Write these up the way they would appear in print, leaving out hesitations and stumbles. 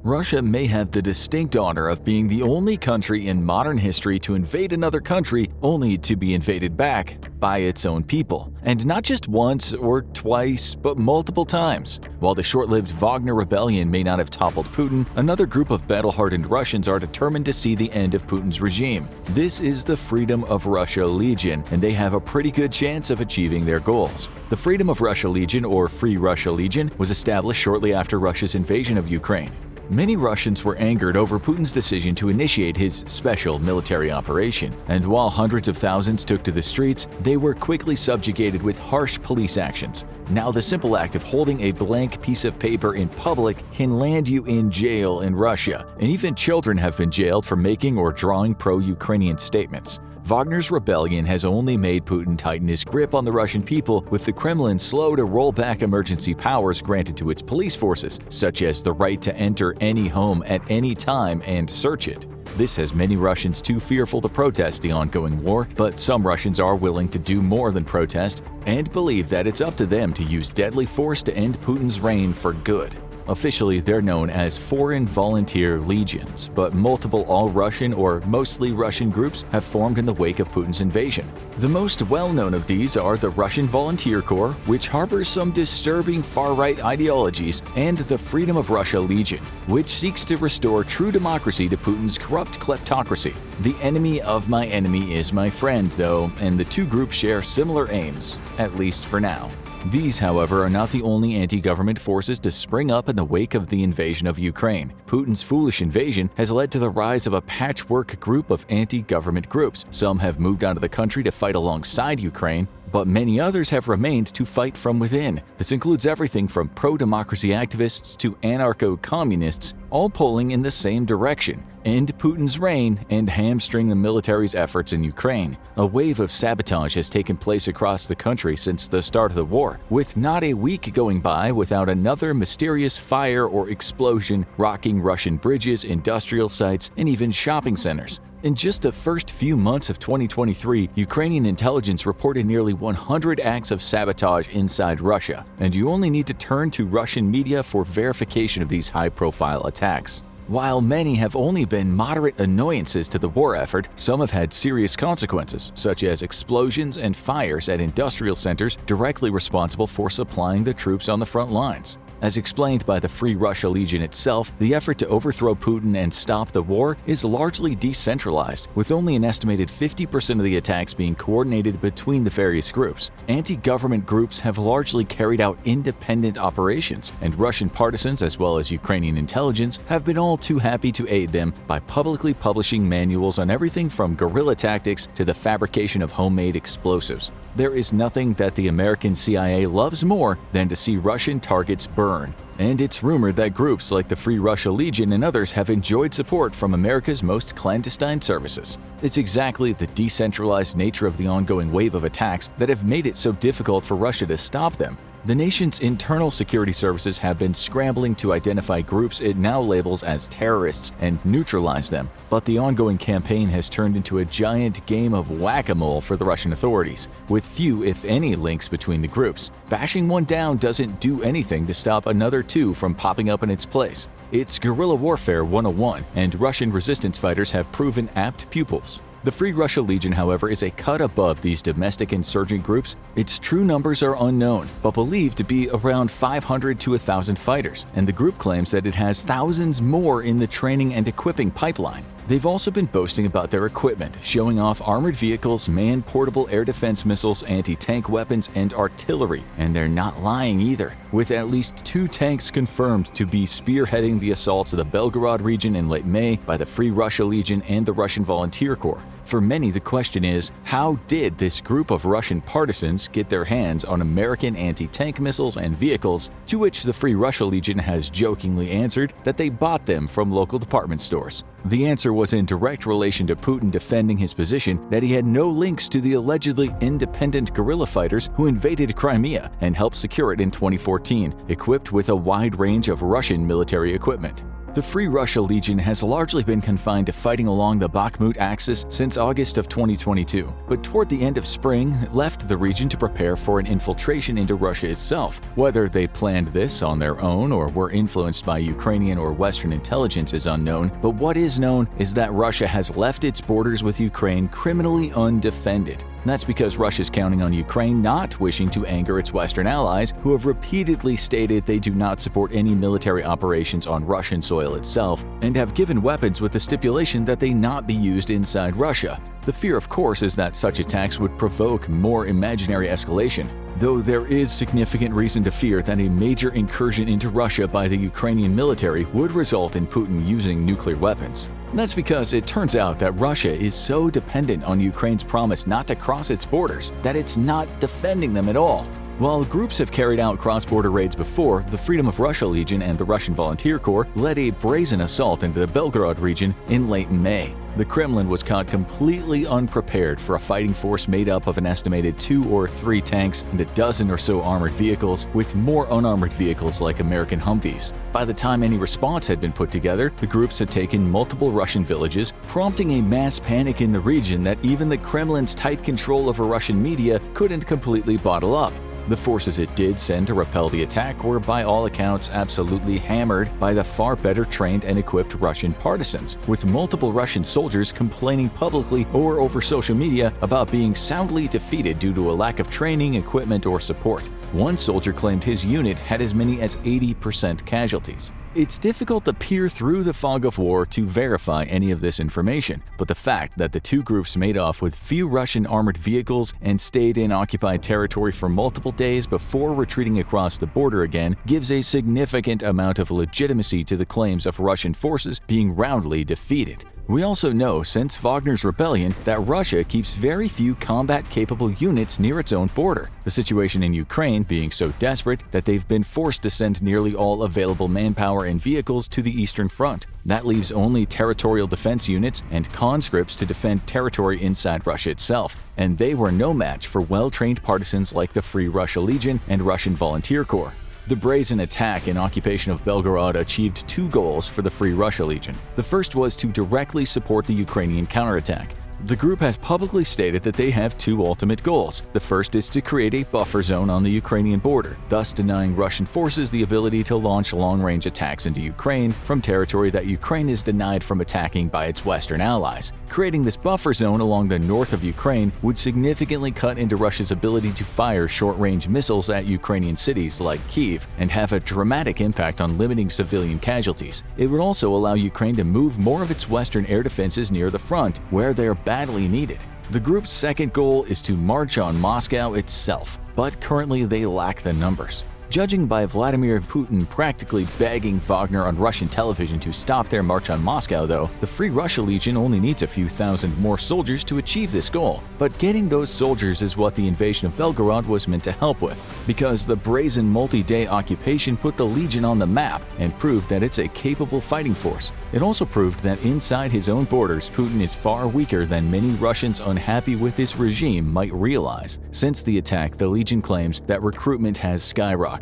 Russia may have the distinct honor of being the only country in modern history to invade another country only to be invaded back by its own people. And not just once or twice, but multiple times. While the short-lived Wagner rebellion may not have toppled Putin, another group of battle-hardened Russians are determined to see the end of Putin's regime. This is the Freedom of Russia Legion, and they have a pretty good chance of achieving their goals. The Freedom of Russia Legion, or Free Russia Legion, was established shortly after Russia's invasion of Ukraine. Many Russians were angered over Putin's decision to initiate his special military operation, and while hundreds of thousands took to the streets, they were quickly subjugated with harsh police actions. Now the simple act of holding a blank piece of paper in public can land you in jail in Russia, and even children have been jailed for making or drawing pro-Ukrainian statements. Wagner's rebellion has only made Putin tighten his grip on the Russian people, with the Kremlin slow to roll back emergency powers granted to its police forces, such as the right to enter any home at any time and search it. This has many Russians too fearful to protest the ongoing war, but some Russians are willing to do more than protest and believe that it's up to them to use deadly force to end Putin's reign for good. Officially, they're known as Foreign Volunteer Legions, but multiple all-Russian or mostly Russian groups have formed in the wake of Putin's invasion. The most well-known of these are the Russian Volunteer Corps, which harbors some disturbing far-right ideologies, and the Freedom of Russia Legion, which seeks to restore true democracy to Putin's corrupt kleptocracy. The enemy of my enemy is my friend, though, and the two groups share similar aims, at least for now. These, however, are not the only anti-government forces to spring up in the wake of the invasion of Ukraine. Putin's foolish invasion has led to the rise of a patchwork group of anti-government groups. Some have moved out of the country to fight alongside Ukraine, but many others have remained to fight from within. This includes everything from pro-democracy activists to anarcho-communists, all pulling in the same direction: end Putin's reign and hamstring the military's efforts in Ukraine. A wave of sabotage has taken place across the country since the start of the war, with not a week going by without another mysterious fire or explosion rocking Russian bridges, industrial sites, and even shopping centers. In just the first few months of 2023, Ukrainian intelligence reported nearly 100 acts of sabotage inside Russia, and you only need to turn to Russian media for verification of these high-profile attacks. While many have only been moderate annoyances to the war effort, some have had serious consequences, such as explosions and fires at industrial centers directly responsible for supplying the troops on the front lines. As explained by the Free Russia Legion itself, the effort to overthrow Putin and stop the war is largely decentralized, with only an estimated 50% of the attacks being coordinated between the various groups. Anti-government groups have largely carried out independent operations, and Russian partisans as well as Ukrainian intelligence have been all too happy to aid them by publicly publishing manuals on everything from guerrilla tactics to the fabrication of homemade explosives. There is nothing that the American CIA loves more than to see Russian targets burn, and it's rumored that groups like the Free Russia Legion and others have enjoyed support from America's most clandestine services. It's exactly the decentralized nature of the ongoing wave of attacks that have made it so difficult for Russia to stop them. The nation's internal security services have been scrambling to identify groups it now labels as terrorists and neutralize them, but the ongoing campaign has turned into a giant game of whack-a-mole for the Russian authorities, with few, if any, links between the groups. Bashing one down doesn't do anything to stop another two from popping up in its place. It's guerrilla warfare 101, and Russian resistance fighters have proven apt pupils. The Free Russia Legion, however, is a cut above these domestic insurgent groups. Its true numbers are unknown, but believed to be around 500 to 1,000 fighters, and the group claims that it has thousands more in the training and equipping pipeline. They've also been boasting about their equipment, showing off armored vehicles, man-portable air defense missiles, anti-tank weapons, and artillery, and they're not lying either, with at least 2 tanks confirmed to be spearheading the assaults of the Belgorod region in late May by the Free Russia Legion and the Russian Volunteer Corps. For many, the question is, how did this group of Russian partisans get their hands on American anti-tank missiles and vehicles, to which the Free Russia Legion has jokingly answered that they bought them from local department stores. The answer was in direct relation to Putin defending his position that he had no links to the allegedly independent guerrilla fighters who invaded Crimea and helped secure it in 2014, equipped with a wide range of Russian military equipment. The Free Russia Legion has largely been confined to fighting along the Bakhmut axis since August of 2022, but toward the end of spring left the region to prepare for an infiltration into Russia itself. Whether they planned this on their own or were influenced by Ukrainian or Western intelligence is unknown, but what is known is that Russia has left its borders with Ukraine criminally undefended. That's because Russia's counting on Ukraine not wishing to anger its Western allies, who have repeatedly stated they do not support any military operations on Russian soil itself, and have given weapons with the stipulation that they not be used inside Russia. The fear, of course, is that such attacks would provoke more imaginary escalation, though there is significant reason to fear that a major incursion into Russia by the Ukrainian military would result in Putin using nuclear weapons. That's because it turns out that Russia is so dependent on Ukraine's promise not to cross its borders that it's not defending them at all. While groups have carried out cross-border raids before, the Freedom of Russia Legion and the Russian Volunteer Corps led a brazen assault into the Belgorod region in late May. The Kremlin was caught completely unprepared for a fighting force made up of an estimated 2 or 3 tanks and a dozen or so armored vehicles, with more unarmored vehicles like American Humvees. By the time any response had been put together, the groups had taken multiple Russian villages, prompting a mass panic in the region that even the Kremlin's tight control over Russian media couldn't completely bottle up. The forces it did send to repel the attack were by all accounts absolutely hammered by the far better trained and equipped Russian partisans, with multiple Russian soldiers complaining publicly or over social media about being soundly defeated due to a lack of training, equipment, or support. One soldier claimed his unit had as many as 80% casualties. It's difficult to peer through the fog of war to verify any of this information, but the fact that the two groups made off with few Russian armored vehicles and stayed in occupied territory for multiple days before retreating across the border again gives a significant amount of legitimacy to the claims of Russian forces being roundly defeated. We also know since Wagner's rebellion that Russia keeps very few combat-capable units near its own border, the situation in Ukraine being so desperate that they've been forced to send nearly all available manpower and vehicles to the Eastern Front. That leaves only territorial defense units and conscripts to defend territory inside Russia itself, and they were no match for well-trained partisans like the Free Russia Legion and Russian Volunteer Corps. The brazen attack and occupation of Belgorod achieved 2 goals for the Free Russia Legion. The first was to directly support the Ukrainian counterattack. The group has publicly stated that they have 2 ultimate goals. The first is to create a buffer zone on the Ukrainian border, thus denying Russian forces the ability to launch long-range attacks into Ukraine from territory that Ukraine is denied from attacking by its Western allies. Creating this buffer zone along the north of Ukraine would significantly cut into Russia's ability to fire short-range missiles at Ukrainian cities like Kyiv and have a dramatic impact on limiting civilian casualties. It would also allow Ukraine to move more of its Western air defenses near the front, where they are badly needed. The group's second goal is to march on Moscow itself, but currently they lack the numbers. Judging by Vladimir Putin practically begging Wagner on Russian television to stop their march on Moscow, though, the Free Russia Legion only needs a few thousand more soldiers to achieve this goal. But getting those soldiers is what the invasion of Belgorod was meant to help with, because the brazen multi-day occupation put the Legion on the map and proved that it's a capable fighting force. It also proved that inside his own borders, Putin is far weaker than many Russians unhappy with his regime might realize. Since the attack, the Legion claims that recruitment has skyrocketed.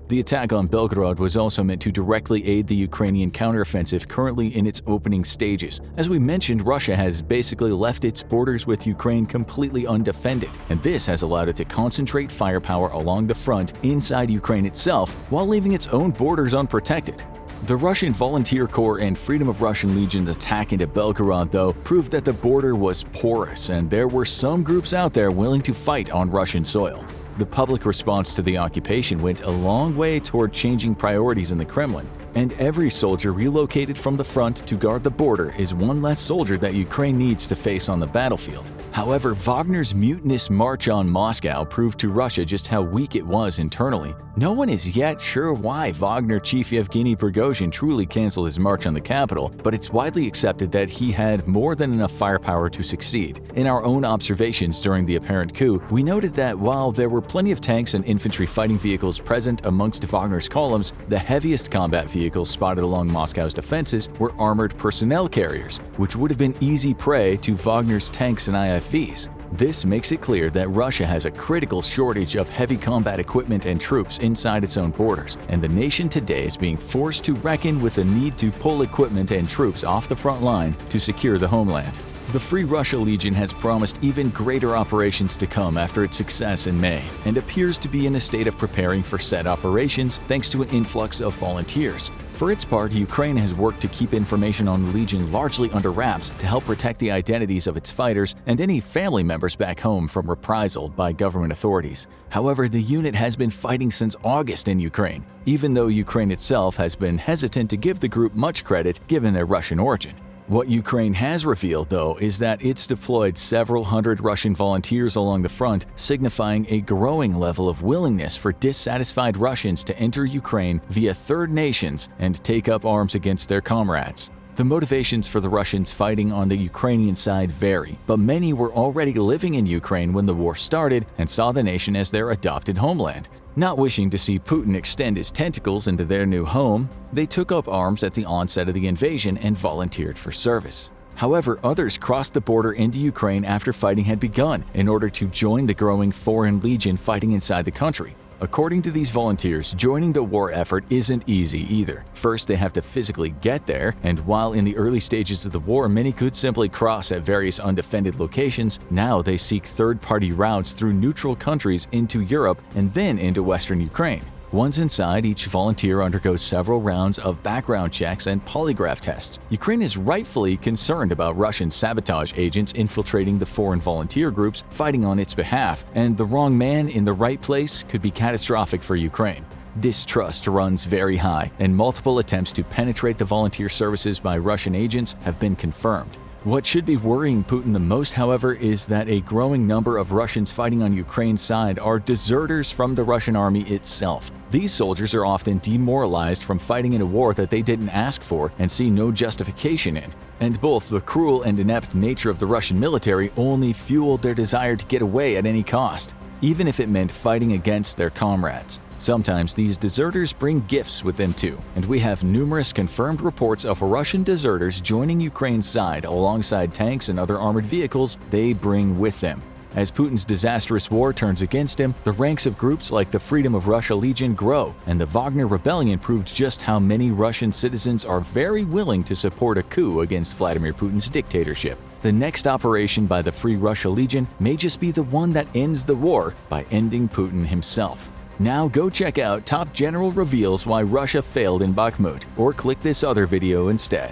The attack on Belgorod was also meant to directly aid the Ukrainian counteroffensive currently in its opening stages. As we mentioned, Russia has basically left its borders with Ukraine completely undefended, and this has allowed it to concentrate firepower along the front inside Ukraine itself while leaving its own borders unprotected. The Russian Volunteer Corps and Freedom of Russian Legion's attack into Belgorod, though, proved that the border was porous and there were some groups out there willing to fight on Russian soil. The public response to the occupation went a long way toward changing priorities in the Kremlin, and every soldier relocated from the front to guard the border is one less soldier that Ukraine needs to face on the battlefield. However, Wagner's mutinous march on Moscow proved to Russia just how weak it was internally. No one is yet sure why Wagner chief Yevgeny Prigozhin truly canceled his march on the capital, but it's widely accepted that he had more than enough firepower to succeed. In our own observations during the apparent coup, we noted that while there were plenty of tanks and infantry fighting vehicles present amongst Wagner's columns, the heaviest combat vehicles spotted along Moscow's defenses were armored personnel carriers, which would have been easy prey to Wagner's tanks and IFVs. This makes it clear that Russia has a critical shortage of heavy combat equipment and troops inside its own borders, and the nation today is being forced to reckon with the need to pull equipment and troops off the front line to secure the homeland. The Free Russia Legion has promised even greater operations to come after its success in May, and appears to be in a state of preparing for said operations thanks to an influx of volunteers. For its part, Ukraine has worked to keep information on the Legion largely under wraps to help protect the identities of its fighters and any family members back home from reprisal by government authorities. However, the unit has been fighting since August in Ukraine, even though Ukraine itself has been hesitant to give the group much credit given their Russian origin. What Ukraine has revealed, though, is that it's deployed several hundred Russian volunteers along the front, signifying a growing level of willingness for dissatisfied Russians to enter Ukraine via third nations and take up arms against their comrades. The motivations for the Russians fighting on the Ukrainian side vary, but many were already living in Ukraine when the war started and saw the nation as their adopted homeland. Not wishing to see Putin extend his tentacles into their new home, they took up arms at the onset of the invasion and volunteered for service. However, others crossed the border into Ukraine after fighting had begun in order to join the growing foreign legion fighting inside the country. According to these volunteers, joining the war effort isn't easy either. First, they have to physically get there, and while in the early stages of the war many could simply cross at various undefended locations, now they seek third-party routes through neutral countries into Europe and then into Western Ukraine. Once inside, each volunteer undergoes several rounds of background checks and polygraph tests. Ukraine is rightfully concerned about Russian sabotage agents infiltrating the foreign volunteer groups fighting on its behalf, and the wrong man in the right place could be catastrophic for Ukraine. Distrust runs very high, and multiple attempts to penetrate the volunteer services by Russian agents have been confirmed. What should be worrying Putin the most, however, is that a growing number of Russians fighting on Ukraine's side are deserters from the Russian army itself. These soldiers are often demoralized from fighting in a war that they didn't ask for and see no justification in. And both the cruel and inept nature of the Russian military only fueled their desire to get away at any cost, even if it meant fighting against their comrades. Sometimes these deserters bring gifts with them too, and we have numerous confirmed reports of Russian deserters joining Ukraine's side alongside tanks and other armored vehicles they bring with them. As Putin's disastrous war turns against him, the ranks of groups like the Freedom of Russia Legion grow, and the Wagner rebellion proved just how many Russian citizens are very willing to support a coup against Vladimir Putin's dictatorship. The next operation by the Free Russia Legion may just be the one that ends the war by ending Putin himself. Now go check out Top General Reveals Why Russia Failed in Bakhmut, or click this other video instead.